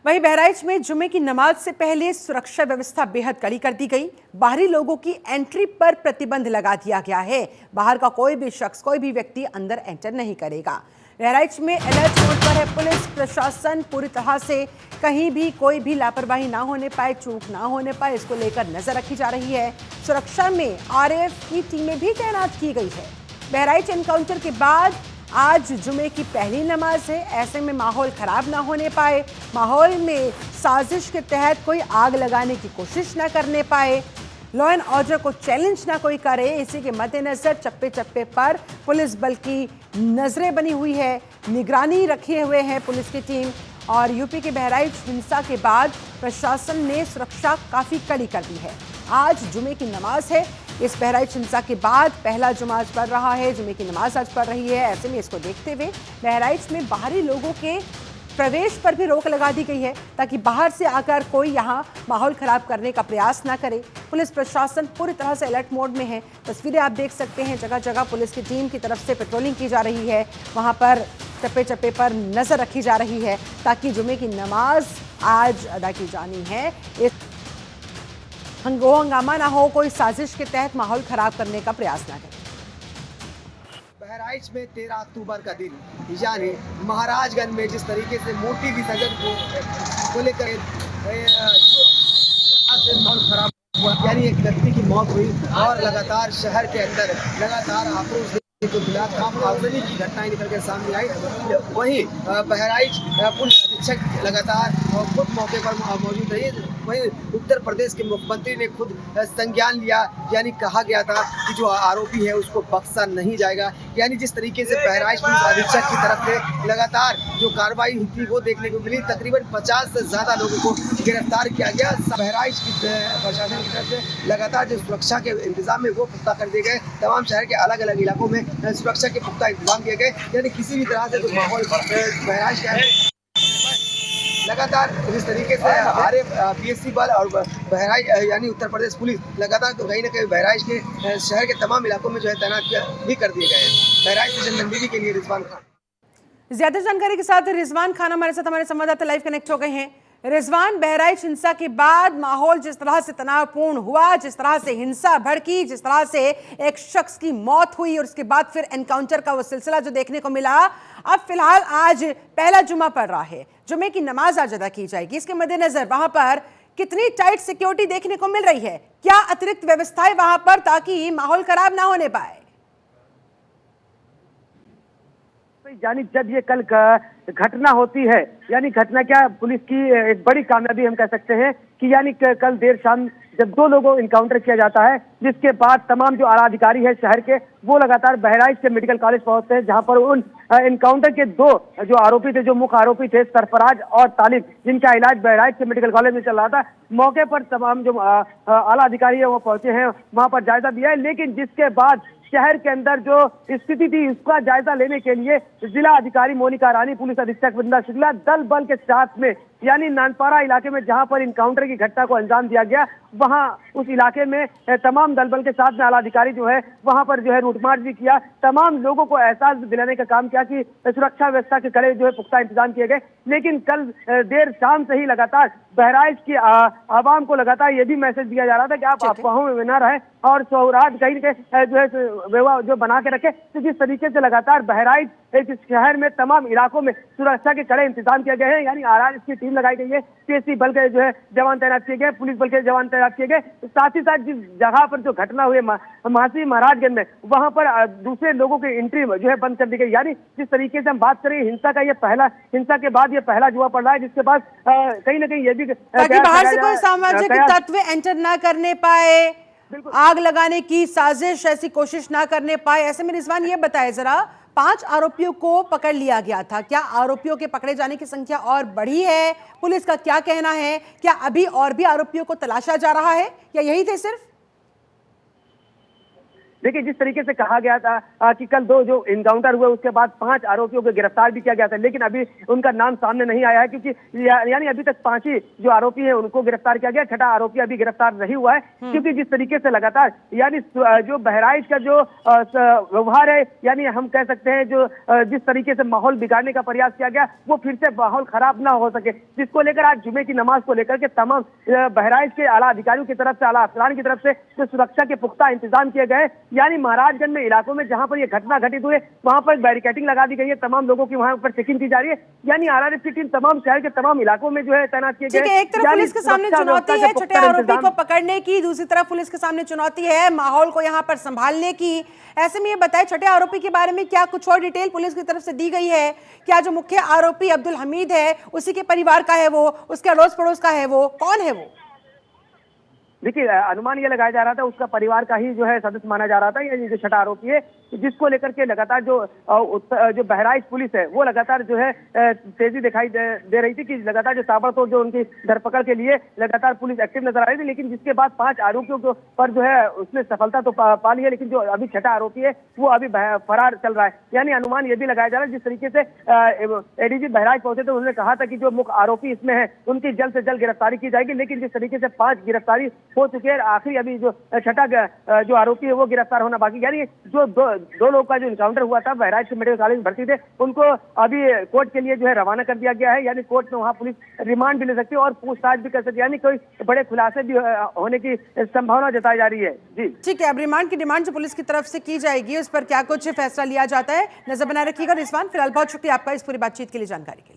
वहीं बहराइच में जुमे की नमाज से पहले सुरक्षा व्यवस्था बेहद कड़ी कर दी गई। बाहरी लोगों की एंट्री पर प्रतिबंध लगा दिया गया है। बाहर का कोई भी शख्स, कोई भी व्यक्ति अंदर एंटर नहीं करेगा। बहराइच में अलर्ट मोड पर है पुलिस प्रशासन। पूरी तरह से कहीं भी कोई भी लापरवाही ना होने पाए, चूक ना होने पाए, इसको लेकर नजर रखी जा रही है। सुरक्षा में आरएएफ की टीमें भी तैनात की गई है। बहराइच एनकाउंटर के बाद आज जुमे की पहली नमाज है। ऐसे में माहौल खराब ना होने पाए, माहौल में साजिश के तहत कोई आग लगाने की कोशिश ना करने पाए, लॉ एंड ऑर्डर को चैलेंज ना कोई करे, इसी के मद्देनजर चप्पे चप्पे पर पुलिस बल की नजरें बनी हुई है, निगरानी रखे हुए हैं पुलिस की टीम। और यूपी के बहराइच हिंसा के बाद प्रशासन ने सुरक्षा काफी कड़ी कर दी है। आज जुमे की नमाज है। इस बहराइच हिंसा के बाद पहला जुमा आज पढ़ रहा है, जुमे की नमाज आज पढ़ रही है। ऐसे में इसको देखते हुए बहराइच में बाहरी लोगों के प्रवेश पर भी रोक लगा दी गई है, ताकि बाहर से आकर कोई यहां माहौल खराब करने का प्रयास ना करे। पुलिस प्रशासन पूरी तरह से अलर्ट मोड में है। तस्वीरें आप देख सकते हैं, जगह जगह पुलिस की टीम की तरफ से पेट्रोलिंग की जा रही है। वहां पर चप्पे चप्पे पर नजर रखी जा रही है, ताकि जुमे की नमाज आज अदा की जानी है। इस हंगामा ना हो, कोई साजिश के तहत माहौल खराब करने का प्रयास ना करें। बहराइच में 13 अक्टूबर का दिन यानी महाराजगंज में जिस तरीके से मोटी विसर्जन को लेकर माहौल खराब हुआ, यानी एक व्यक्ति की मौत हुई और लगातार शहर के अंदर लगातार आक्रोश को मिला, काम आगजनी की घटनाएं निकल कर सामने आई। वहीं बहराइच पुलिस अधीक्षक लगातार खुद मौके पर मौजूद रही। वहीं उत्तर प्रदेश के मुख्यमंत्री ने खुद संज्ञान लिया, यानी कहा गया था कि जो आरोपी है उसको बख्शा नहीं जाएगा। यानी जिस तरीके से बहराइच पुलिस अधीक्षक की तरफ से लगातार जो कार्रवाई थी वो देखने को मिली। तकरीबन 50 से ज्यादा लोगों को गिरफ्तार किया गया। बहराइच की प्रशासन की तरफ से लगातार जो सुरक्षा के इंतजाम है वो पुख्ता कर दिए गए। तमाम शहर के अलग अलग इलाकों में सुरक्षा के पुख्ता इंतजाम किए गए, यानी किसी भी तरह से जो माहौल बहराइच का है लगातार जिस तरीके से आरएएफ, पीएससी बल और बहराइच यानी उत्तर प्रदेश पुलिस लगातार तो कहीं ना कहीं बहराइच के शहर के तमाम इलाकों में जो है तैनात भी कर दिए गए हैं। बहराइच से जनधन टीवी के लिए रिजवान खान। ज्यादा जानकारी के साथ रिजवान खान हमारे साथ, हमारे संवाददाता लाइव कनेक्ट हो गए हैं। रिजवान, बहराइच हिंसा के बाद माहौल जिस तरह से तनावपूर्ण हुआ, जिस तरह से हिंसा भड़की, जिस तरह से एक शख्स की मौत हुई और उसके बाद फिर एनकाउंटर का वो सिलसिला जो देखने को मिला, अब फिलहाल आज पहला जुमा पड़ रहा है, जुमे की नमाज आज अदा की जाएगी। इसके मद्देनजर वहां पर कितनी टाइट सिक्योरिटी देखने को मिल रही है? क्या अतिरिक्त व्यवस्थाएं वहां पर, ताकि माहौल खराब ना होने पाए? यानी जब ये कल घटना होती है, यानी घटना क्या, पुलिस की एक बड़ी कामयाबी हम कह सकते हैं कि यानी कल देर शाम जब 2 लोगों को इनकाउंटर किया जाता है, जिसके बाद तमाम जो आला अधिकारी है शहर के वो लगातार बहराइच के मेडिकल कॉलेज पहुंचते हैं, जहां पर उन इनकाउंटर के 2 जो आरोपी थे, जो मुख्य आरोपी थे सरफराज और तालिब, जिनका इलाज बहराइच के मेडिकल कॉलेज में चल रहा था। मौके पर तमाम जो आला अधिकारी है वो पहुंचे हैं, वहां पर जायजा दिया है। लेकिन जिसके बाद शहर के अंदर जो स्थिति थी उसका जायजा लेने के लिए जिला अधिकारी मोनिका रानी, पुलिस अधीक्षक वृंदा शुक्ला दल बल के साथ में यानी नानपारा इलाके में जहां पर इनकाउंटर की घटना को अंजाम दिया गया, वहां उस इलाके में तमाम दल बल के साथ में आला अधिकारी जो है वहां पर जो है रूट मार्च भी किया। तमाम लोगों को एहसास दिलाने का काम किया कि सुरक्षा व्यवस्था के कड़े जो है पुख्ता इंतजाम किए गए। लेकिन कल देर शाम से ही लगातार बहराइच की आवाम को लगातार ये भी मैसेज दिया जा रहा था कि आप अफवाहों में न रहे और सौराज कहीं के जो है व्यवहार जो बना के रखे। तो जिस तरीके से लगातार बहराइच शहर में तमाम इलाकों में सुरक्षा के कड़े इंतजाम किए गए हैं, यानी आरआर की टीम लगाई गई है, पीएससी बल के जो है जवान तैनात किए गए, पुलिस बल के जवान तैनात किए गए। साथ ही साथ जिस जगह पर जो घटना हुई मासी महाराजगंज में, वहां पर दूसरे लोगों की एंट्री जो है बंद कर दी गई। यानी जिस तरीके से हम बात करें हिंसा का, ये पहला हिंसा के बाद ये पहला जुआ पड़ रहा है, जिसके बाद कहीं ना कहीं ये भी ताकि बाहर से कोई सामाजिक तत्व एंटर ना करने पाए, आग लगाने की साजिश ऐसी कोशिश ना करने पाए। ऐसे में रिजवान ये बताए जरा, 5 आरोपियों को पकड़ लिया गया था, क्या आरोपियों के पकड़े जाने की संख्या और बढ़ी है? पुलिस का क्या कहना है? क्या अभी और भी आरोपियों को तलाशा जा रहा है या यही थे सिर्फ? देखिए, जिस तरीके से कहा गया था कि कल 2 जो इनकाउंटर हुए उसके बाद 5 आरोपियों को गिरफ्तार भी किया गया था, लेकिन अभी उनका नाम सामने नहीं आया है, क्योंकि यानी अभी तक 5 ही जो आरोपी हैं उनको गिरफ्तार किया गया, छठा आरोपी अभी गिरफ्तार नहीं हुआ है। क्योंकि जिस तरीके से लगातार यानी जो बहराइच का जो व्यवहार है, यानी हम कह सकते हैं जो जिस तरीके से माहौल बिगाड़ने का प्रयास किया गया, वो फिर से माहौल खराब ना हो सके, जिसको लेकर आज जुमे की नमाज को लेकर के तमाम बहराइच के आला अधिकारियों की तरफ से, आला अफसरान की तरफ से जो सुरक्षा के पुख्ता इंतजाम किए गए। यानी महाराजगंज में इलाकों में जहां पर ये घटना घटित हुई, वहां पर बैरिकेडिंग लगा दी गई है, तमाम लोगों की वहां पर चेकिंग की जा रही है। यानी आरआरएफ की टीम तमाम शहर के तमाम इलाकों में जो है तैनात किए गए। एक तरफ पुलिस के सामने चुनौती है छठे आरोपी को पकड़ने की, दूसरी तरफ पुलिस के सामने चुनौती है माहौल को यहाँ पर संभालने की। ऐसे में ये बताए छठे आरोपी के बारे में क्या कुछ और डिटेल पुलिस की तरफ से दी गई है? क्या जो मुख्य आरोपी अब्दुल हमीद है उसी के परिवार का है वो, उसके अड़ोस पड़ोस का है वो, कौन है वो? देखिए, अनुमान ये लगाया जा रहा था उसका परिवार का ही जो है सदस्य माना जा रहा था, ये जो छठा आरोपी है, जिसको लेकर के लगातार जो बहराइच पुलिस है वो लगातार जो है तेजी दिखाई दे रही थी कि लगातार जो ताबड़तोड़ जो उनकी धरपकड़ के लिए लगातार पुलिस एक्टिव नजर आ रही थी। लेकिन जिसके बाद 5 आरोपियों पर जो है उसने सफलता तो पा ली है, लेकिन जो अभी छठा आरोपी है वो अभी फरार चल रहा है। यानी अनुमान ये भी लगाया जा रहा है, जिस तरीके से एडीजी बहराइच पहुंचे थे उन्होंने कहा था कि जो मुख्य आरोपी इसमें है उनकी जल्द से जल्द गिरफ्तारी की जाएगी, लेकिन जिस तरीके से 5 गिरफ्तारी हो चुके हैं, आखिरी अभी जो छठा जो आरोपी है वो गिरफ्तार होना बाकी। यानी जो दो लोग का जो इनकाउंटर हुआ था, बहराइच के मेडिकल कॉलेज में भर्ती थे, उनको अभी कोर्ट के लिए जो है रवाना कर दिया गया है। यानी कोर्ट में वहां पुलिस रिमांड भी ले सकती है और पूछताछ भी कर सकती है, यानी कोई बड़े खुलासे भी होने की संभावना जताई जा रही है। जी ठीक है, अब रिमांड की डिमांड जो पुलिस की तरफ से की जाएगी उस पर क्या कुछ फैसला लिया जाता है, नजर बनाए रखिएगा। रिजवान, फिलहाल बहुत शुक्रिया आपका इस पूरी बातचीत के लिए, जानकारी के लिए।